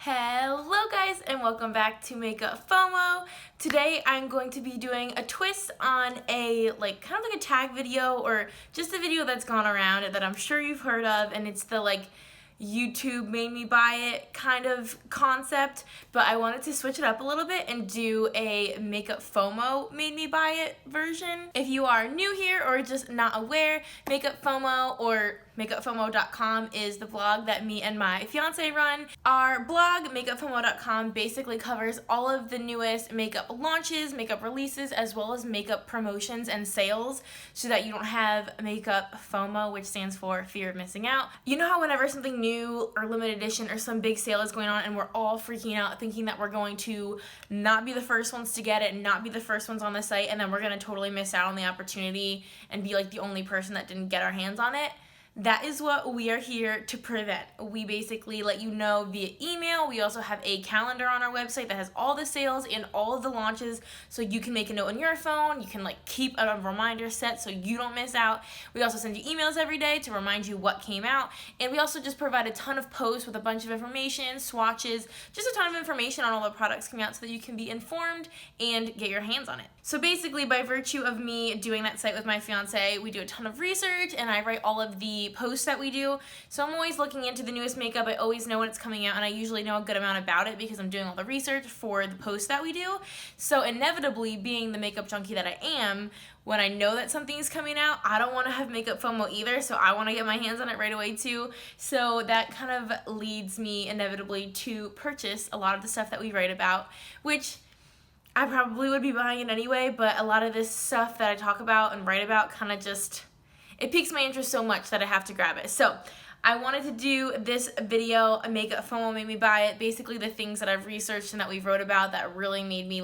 Hello guys and welcome back to Makeup FOMO. Today I'm going to be doing a twist on a kind of a tag video or just a video that's gone around that I'm sure you've heard of, and it's the YouTube made me buy it kind of concept, but I wanted to switch it up a little bit and do a Makeup FOMO made me buy it version. If you are new here or just not aware, Makeup FOMO or MakeupFOMO.com is the blog that me and my fiance run. Our blog, MakeupFOMO.com, basically covers all of the newest makeup launches, makeup releases, as well as makeup promotions and sales, so that you don't have makeup FOMO, which stands for fear of missing out. You know how whenever something new or limited edition or some big sale is going on and we're all freaking out thinking that we're going to not be the first ones to get it, not be the first ones on the site, and then we're going to totally miss out on the opportunity and be like the only person that didn't get our hands on it? That is what we are here to prevent. We basically let you know via email. We also have a calendar on our website that has all the sales and all of the launches, so you can make a note on your phone. You can keep a reminder set so you don't miss out. We also send you emails every day to remind you what came out, and we also just provide a ton of posts with a bunch of information, swatches, just a ton of information on all the products coming out so that you can be informed and get your hands on it. So basically, by virtue of me doing that site with my fiance, we do a ton of research and I write all of the posts that we do. So I'm always looking into the newest makeup. I always know when it's coming out, and I usually know a good amount about it because I'm doing all the research for the posts that we do. So inevitably, being the makeup junkie that I am, when I know that something is coming out, I don't want to have makeup FOMO either, so I want to get my hands on it right away too. So that kind of leads me inevitably to purchase a lot of the stuff that we write about, which I probably would be buying it anyway, but a lot of this stuff that I talk about and write about kind of just, it piques my interest so much that I have to grab it. So I wanted to do this video, Makeup FOMO made me buy it, basically the things that I've researched and that we've wrote about that really made me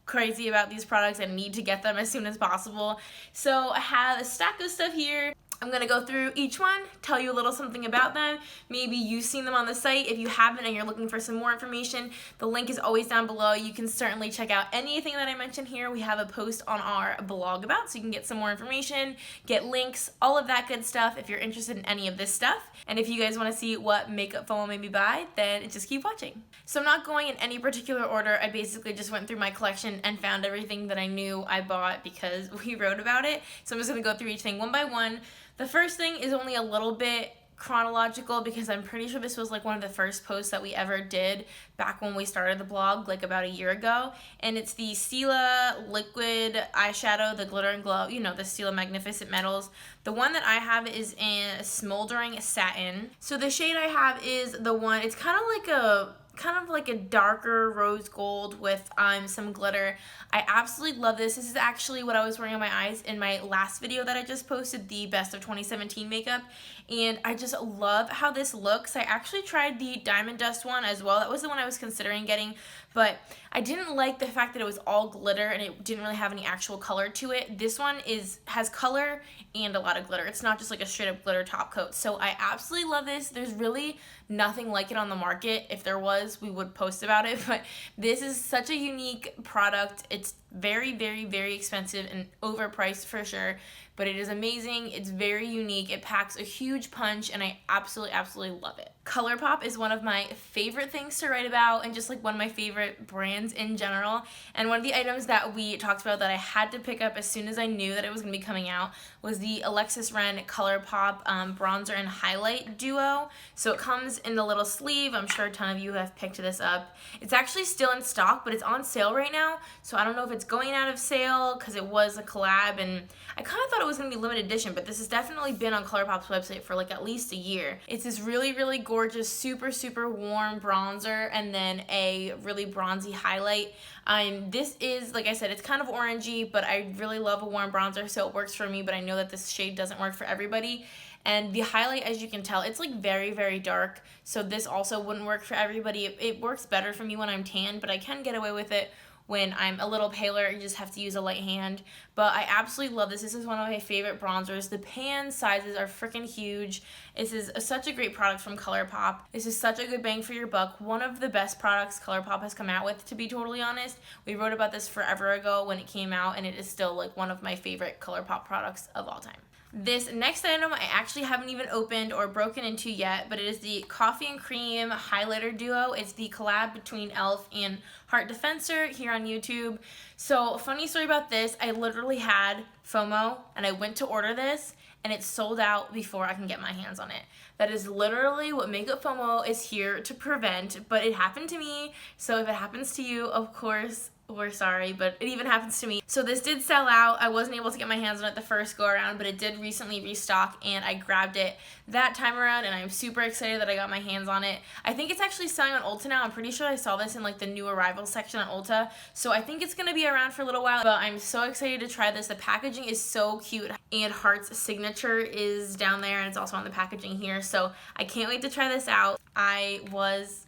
crazy about these products and need to get them as soon as possible. So I have a stack of stuff here. I'm going to go through each one, tell you a little something about them. Maybe you've seen them on the site. If you haven't and you're looking for some more information, the link is always down below. You can certainly check out anything that I mentioned here. We have a post on our blog about, so you can get some more information, get links, all of that good stuff if you're interested in any of this stuff. And if you guys want to see what Makeup FOMO made me buy, then just keep watching. So I'm not going in any particular order. I basically just went through my collection and found everything that I knew I bought because we wrote about it. So I'm just going to go through each thing one by one. The first thing is only a little bit chronological because I'm pretty sure this was one of the first posts that we ever did back when we started the blog about a year ago, and it's the Stila liquid eyeshadow, the glitter and glow, the Stila Magnificent Metals. The one that I have is in Smoldering Satin. So the shade I have is the one, it's kind of like a darker rose gold with some glitter. I absolutely love this. This is actually what I was wearing on my eyes in my last video that I just posted, the best of 2017 makeup, and I just love how this looks. I actually tried the Diamond Dust one as well. That was the one I was considering getting, but I didn't like the fact that it was all glitter and it didn't really have any actual color to it. This one has color and a lot of glitter. It's not just a straight up glitter top coat. So I absolutely love this. There's really nothing like it on the market. If there was, we would post about it, but this is such a unique product. It's very, very, very expensive and overpriced for sure, but it is amazing. It's very unique. It packs a huge punch, and I absolutely, absolutely love it. Colourpop is one of my favorite things to write about, and just one of my favorite brands in general. And one of the items that we talked about that I had to pick up as soon as I knew that it was going to be coming out was the Alexis Ren Colourpop bronzer and highlight duo. So it comes in the little sleeve. I'm sure a ton of you have picked this up. It's actually still in stock, but it's on sale right now. So I don't know if it's going out of sale because it was a collab, and I kind of thought it was going to be limited edition, but this has definitely been on Colourpop's website for at least a year. It's this really, really gorgeous, super, super warm bronzer and then a really bronzy highlight. This is, like I said, it's kind of orangey, but I really love a warm bronzer, so it works for me, but I know that this shade doesn't work for everybody. And the highlight, as you can tell, it's very, very dark, so this also wouldn't work for everybody. It works better for me when I'm tan, but I can get away with it when I'm a little paler. You just have to use a light hand. But I absolutely love this. This is one of my favorite bronzers. The pan sizes are freaking huge. This is such a great product from Colourpop. This is such a good bang for your buck. One of the best products Colourpop has come out with, to be totally honest. We wrote about this forever ago when it came out, and it is still one of my favorite Colourpop products of all time. This next item I actually haven't even opened or broken into yet, but it is the Coffee and Cream Highlighter Duo. It's the collab between e.l.f. and Heart Defensor here on YouTube. So, funny story about this, I literally had FOMO and I went to order this and it sold out before I can get my hands on it. That is literally what Makeup FOMO is here to prevent, but it happened to me, so if it happens to you, of course, we're sorry, but it even happens to me. So this did sell out. I wasn't able to get my hands on it the first go around, but it did recently restock and I grabbed it that time around and I'm super excited that I got my hands on it. I think it's actually selling on Ulta now. I'm pretty sure I saw this in like the new arrivals section on Ulta. So I think it's gonna be around for a little while, but I'm so excited to try this. The packaging is so cute and Heart's signature is down there and it's also on the packaging here. So I can't wait to try this out. I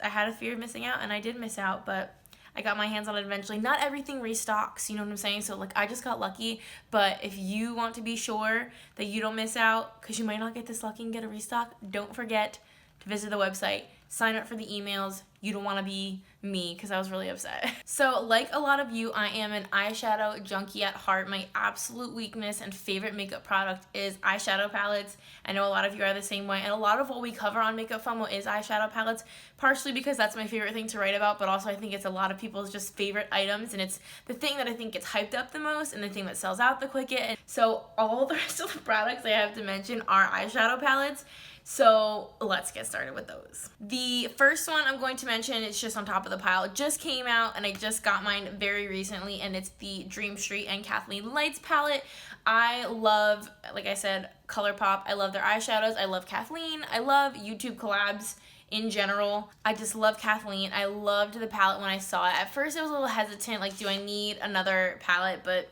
had a fear of missing out and I did miss out, but I got my hands on it eventually. Not everything restocks, you know what I'm saying? So like I just got lucky, but if you want to be sure that you don't miss out, because you might not get this lucky and get a restock, don't forget to visit the website, sign up for the emails. You don't want to be me because I was really upset. So like a lot of you, I am an eyeshadow junkie at heart. My absolute weakness and favorite makeup product is eyeshadow palettes. I know a lot of you are the same way, and a lot of what we cover on Makeup FOMO is eyeshadow palettes, partially because that's my favorite thing to write about, but also I think it's a lot of people's just favorite items, and it's the thing that I think gets hyped up the most and the thing that sells out the quickest. So all the rest of the products I have to mention are eyeshadow palettes. So let's get started with those. The first one I'm going to mention, it's just on top of the pile. It just came out and I just got mine very recently, and it's the Dream Street and Kathleen Lights palette. I love, like I said, Colourpop. I love their eyeshadows. I love Kathleen. I love YouTube collabs in general. I just love Kathleen. I loved the palette when I saw it. At first I was a little hesitant, like, do I need another palette? But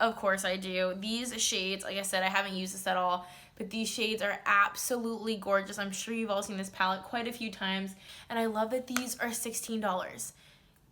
of course I do. These shades, like I said, I haven't used this at all, but these shades are absolutely gorgeous. I'm sure you've all seen this palette quite a few times, and I love that these are $16.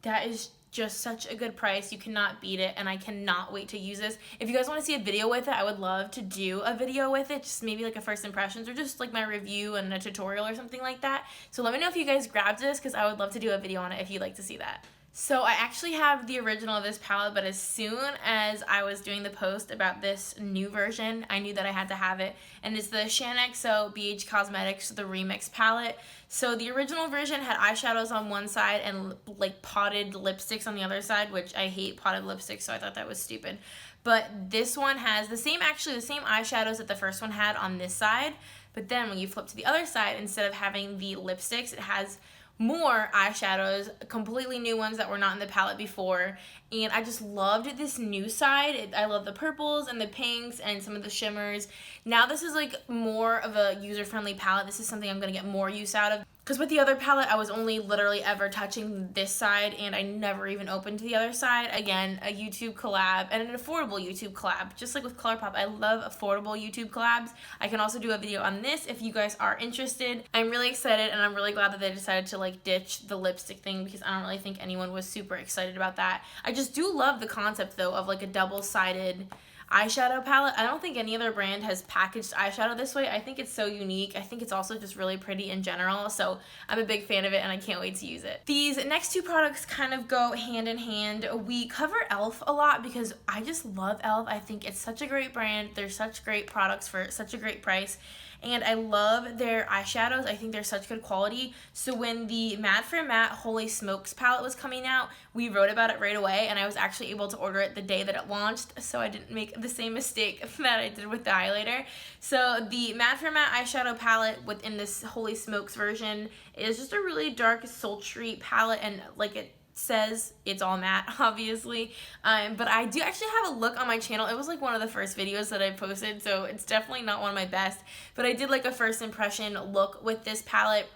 That is just such a good price. You cannot beat it, and I cannot wait to use this. If you guys want to see a video with it, I would love to do a video with it, just maybe like a first impressions or just like my review and a tutorial or something like that. So let me know if you guys grabbed this, because I would love to do a video on it if you'd like to see that. So I actually have the original of this palette, but as soon as I was doing the post about this new version, I knew that I had to have it. And it's the ShanXO BH Cosmetics, the Remix palette. So the original version had eyeshadows on one side and like potted lipsticks on the other side, which I hate potted lipsticks, so I thought that was stupid. But this one has the same eyeshadows that the first one had on this side. But then when you flip to the other side, instead of having the lipsticks, it has more eyeshadows, completely new ones that were not in the palette before, and I just loved this new side. I love the purples and the pinks and some of the shimmers. Now this is like more of a user-friendly palette. This is something I'm going to get more use out of, because with the other palette I was only literally ever touching this side and I never even opened the other side. Again, a YouTube collab, and an affordable YouTube collab, just like with Colourpop. I love affordable YouTube collabs. I can also do a video on this if you guys are interested. I'm really excited, and I'm really glad that they decided to like ditch the lipstick thing, because I don't really think anyone was super excited about that. I just do love the concept though of like a double-sided eyeshadow palette. I don't think any other brand has packaged eyeshadow this way. I think it's so unique. I think it's also just really pretty in general, so I'm a big fan of it and I can't wait to use it. These next two products kind of go hand in hand. We cover e.l.f. a lot because I just love e.l.f. I think it's such a great brand. They're such great products for such a great price. And I love their eyeshadows. I think they're such good quality. So when the Matte for Matte Holy Smokes palette was coming out, we wrote about it right away, and I was actually able to order it the day that it launched, so I didn't make the same mistake that I did with the highlighter. So the Matte for Matte eyeshadow palette within this Holy Smokes version is just a really dark, sultry palette, and like it says, it's all matte, obviously, but I do actually have a look on my channel. It was like one of the first videos that I posted, so it's definitely not one of my best, but I did like a first impression look with this palette,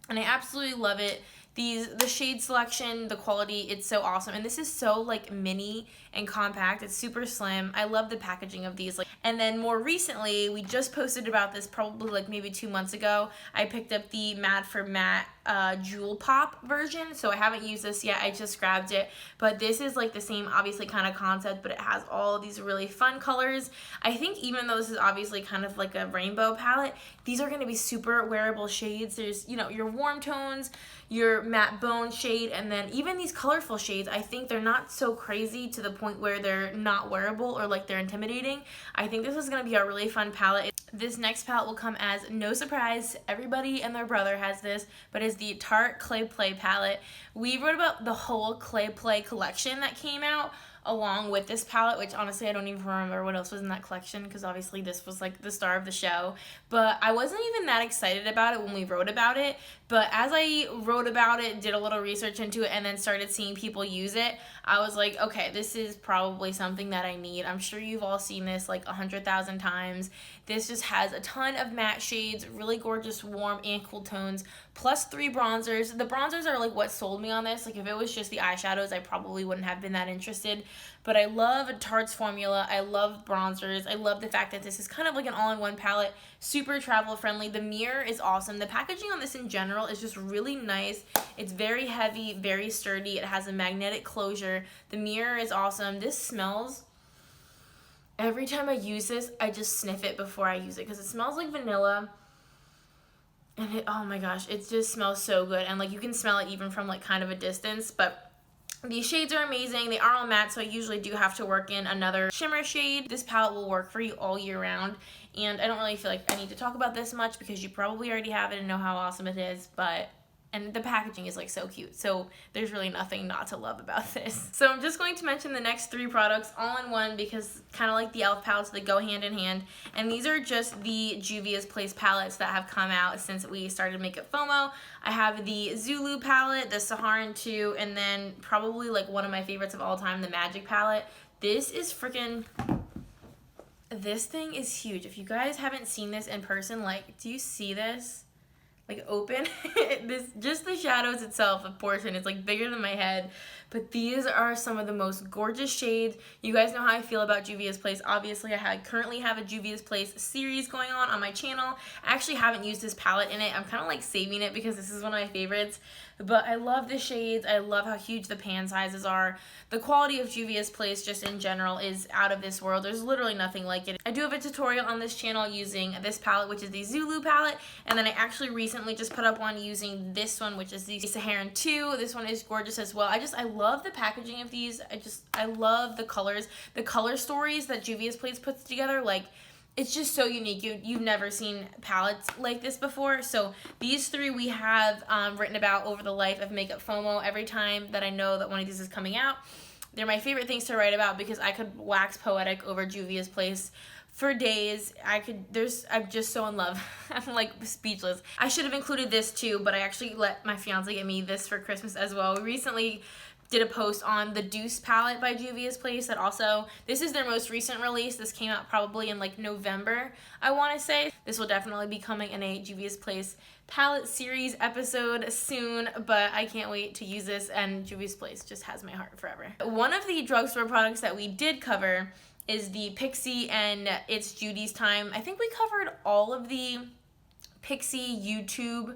and I absolutely love it. The shade selection, the quality, it's so awesome, and this is so like mini and compact. It's super slim. I love the packaging of these. And then more recently, we just posted about this probably like maybe 2 months ago, I picked up the Matte for Matte Julepop version, so I haven't used this yet. I just grabbed it, but this is like the same obviously kind of concept, but it has all these really fun colors. I think even though this is obviously kind of like a rainbow palette, these are going to be super wearable shades. There's, you know, your warm tones, your matte bone shade, and then even these colorful shades. I think they're not so crazy to the point where they're not wearable or like they're intimidating. I think this is going to be a really fun palette. This next palette will come as no surprise. Everybody and their brother has this, but it's the Tarte Clay Play palette. We wrote about the whole Clay Play collection that came out along with this palette, which honestly I don't even remember what else was in that collection, because obviously this was like the star of the show, but I wasn't even that excited about it when we wrote about it. But as I wrote about it, did a little research into it, and then started seeing people use it, I was like, okay, this is probably something that I need. I'm sure you've all seen this like 100,000 times. This just has a ton of matte shades, really gorgeous warm and cool tones, plus 3 bronzers. The bronzers are like what sold me on this. Like if it was just the eyeshadows, I probably wouldn't have been that interested. But I love Tarte's formula. I love bronzers. I love the fact that this is kind of like an all-in-one palette, super travel friendly. The mirror is awesome. The packaging on this in general is just really nice. It's very heavy, very sturdy. It has a magnetic closure. The mirror is awesome. This smells, every time I use this, I just sniff it before I use it because it smells like vanilla. And it, oh my gosh, it just smells so good. And like you can smell it even from like kind of a distance, but these shades are amazing. They are all matte, so I usually do have to work in another shimmer shade. This palette will work for you all year round, and I don't really feel like I need to talk about this much because you probably already have it and know how awesome it is, and the packaging is like so cute, so there's really nothing not to love about this. So I'm just going to mention the next 3 products all in one because kind of like the e.l.f. palettes, they go hand in hand, and these are just the Juvias Place palettes that have come out since we started MakeupFOMO. I have the Zulu palette, the Saharan 2, and then probably like one of my favorites of all time, the Magic palette. This is freaking, this thing is huge. If you guys haven't seen this in person, like, do you see this? Like open this, just the shadows itself, a portion, it's like bigger than my head, but these are some of the most gorgeous shades. You guys know how I feel about Juvias Place. Obviously I currently have a Juvias Place series going on my channel. I actually haven't used this palette in it. I'm kind of like saving it because this is one of my favorites, but I love the shades. I love how huge the pan sizes are. The quality of Juvias Place just in general is out of this world. There's literally nothing like it. I do have a tutorial on this channel using this palette, which is the Zulu palette, and then I actually recently just put up one using this one, which is the Saharan 2. This one is gorgeous as well. I love the packaging of these. I love the colors. The color stories that Juvias Place puts together, like, it's just so unique. You've never seen palettes like this before. So these 3 we have written about over the life of MakeupFOMO. Every time that I know that one of these is coming out, they're my favorite things to write about because I could wax poetic over Juvias Place for days. I'm just so in love. I'm like speechless. I should have included this too, but I actually let my fiance get me this for Christmas as well. We recently did a post on the Deuce palette by Juvias Place that also, this is their most recent release. This came out probably in like November, I want to say. This will definitely be coming in a Juvias Place palette series episode soon, but I can't wait to use this, and Juvias Place just has my heart forever. One of the drugstore products that we did cover is the Pixi and It's Judy's Time. I think we covered all of the Pixi YouTube.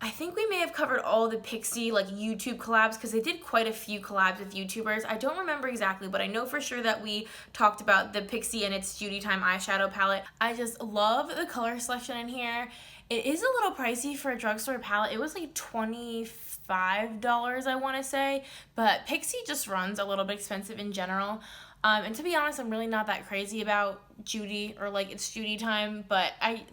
I think we may have covered all the Pixi like YouTube collabs because they did quite a few collabs with YouTubers. I don't remember exactly, but I know for sure that we talked about the Pixi and It's Judy Time eyeshadow palette. I just love the color selection in here. It is a little pricey for a drugstore palette. It was like $25, I want to say, but Pixi just runs a little bit expensive in general. And to be honest, I'm really not that crazy about Judy or like It's Judy Time, but I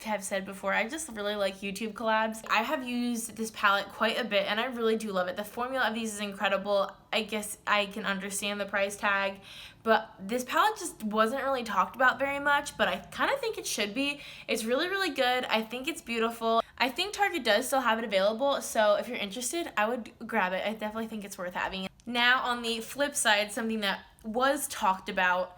have said before, I just really like YouTube collabs. I have used this palette quite a bit and I really do love it. The formula of these is incredible. I guess I can understand the price tag, but this palette just wasn't really talked about very much, but I kind of think it should be. It's really, really good. I think it's beautiful. I think Target does still have it available, so if you're interested, I would grab it. I definitely think it's worth having. Now, on the flip side, something that was talked about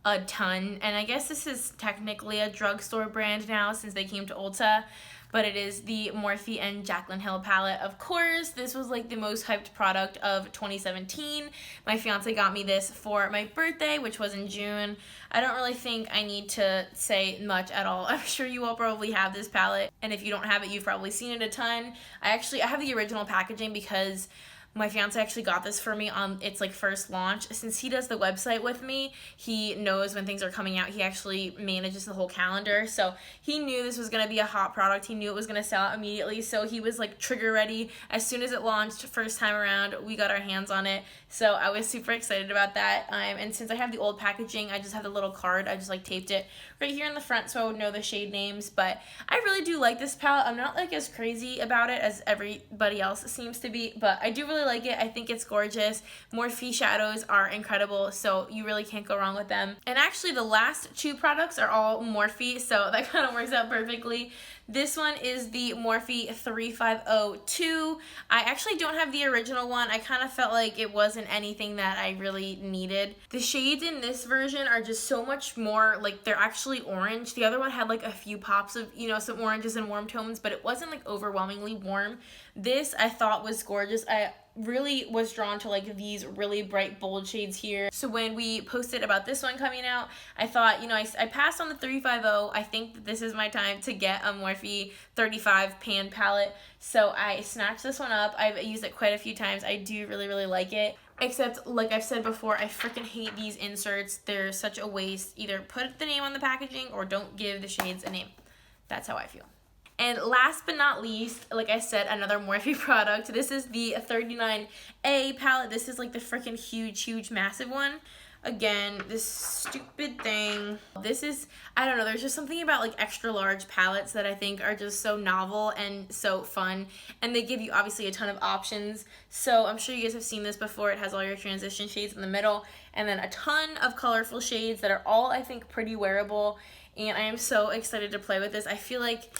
a ton, and I guess this is technically a drugstore brand now since they came to Ulta, but it is the Morphe and Jaclyn Hill palette. Of course, this was like the most hyped product of 2017. My fiance got me this for my birthday, which was in June. I don't really think I need to say much at all. I'm sure you all probably have this palette, and if you don't have it, you've probably seen it a ton. I have the original packaging because my fiance actually got this for me on its like first launch. Since he does the website with me, he knows when things are coming out. He actually manages the whole calendar, so he knew this was going to be a hot product. He knew it was going to sell out immediately, so he was like trigger ready. As soon as it launched first time around, we got our hands on it, so I was super excited about that. And since I have the old packaging, I just have the little card. I just like taped it right here in the front so I would know the shade names. But I really do like this palette. I'm not like as crazy about it as everybody else seems to be, but I do really like it. I think it's gorgeous. Morphe shadows are incredible, so you really can't go wrong with them. And actually the last two products are all Morphe, so that kind of works out perfectly. This one is the Morphe 3502. I actually don't have the original one. I kind of felt like it wasn't anything that I really needed. The shades in this version are just so much more, like they're actually orange. The other one had like a few pops of, you know, some oranges and warm tones, but it wasn't like overwhelmingly warm. This I thought was gorgeous. I really was drawn to like these really bright bold shades here. So when we posted about this one coming out, I thought, you know, I passed on the 350. I think that this is my time to get a Morphe 35 pan palette. So I snatched this one up. I've used it quite a few times. I do really like it. Except, like I've said before, I freaking hate these inserts. They're such a waste. Either put the name on the packaging or don't give the shades a name. That's how I feel. And last but not least, like I said, another Morphe product. This is the 39A palette. This is like the freaking huge, massive one. Again, this stupid thing. This is, I don't know, there's just something about like extra large palettes that I think are just so novel and so fun. And they give you obviously a ton of options. So I'm sure you guys have seen this before. It has all your transition shades in the middle and then a ton of colorful shades that are all, I think, pretty wearable. And I am so excited to play with this. I feel like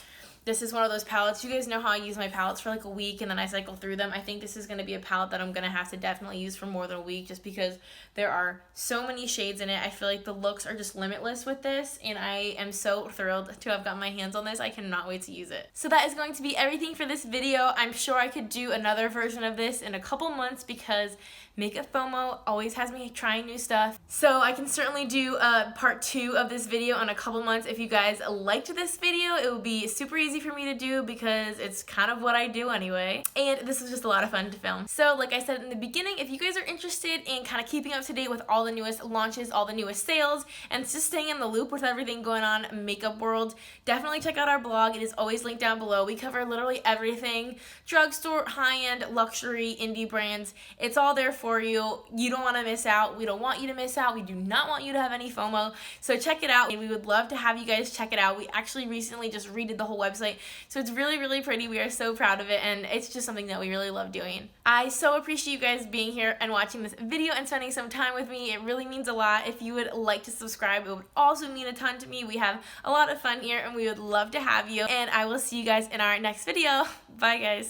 this is one of those palettes. You guys know how I use my palettes for like a week and then I cycle through them. I think this is going to be a palette that I'm going to have to definitely use for more than a week just because there are so many shades in it. I feel like the looks are just limitless with this and I am so thrilled to have gotten my hands on this. I cannot wait to use it. So that is going to be everything for this video. I'm sure I could do another version of this in a couple months because MakeupFOMO always has me trying new stuff. So I can certainly do a part 2 of this video in a couple months. If you guys liked this video, it would be super easy for me to do because it's kind of what I do anyway. And this was just a lot of fun to film. So like I said in the beginning, if you guys are interested in kind of keeping up to date with all the newest launches, all the newest sales, and just staying in the loop with everything going on makeup world, definitely check out our blog. It is always linked down below. We cover literally everything. Drugstore, high-end, luxury, indie brands. It's all there for you. You don't want to miss out. We don't want you to miss out. We do not want you to have any FOMO. So check it out. And we would love to have you guys check it out. We actually recently just redid the whole website. So it's really pretty. We are so proud of it. And it's just something that we really love doing. I so appreciate you guys being here and watching this video and spending some time with me. It really means a lot. If you would like to subscribe, it would also mean a ton to me. We have a lot of fun here and we would love to have you. And I will see you guys in our next video. Bye guys.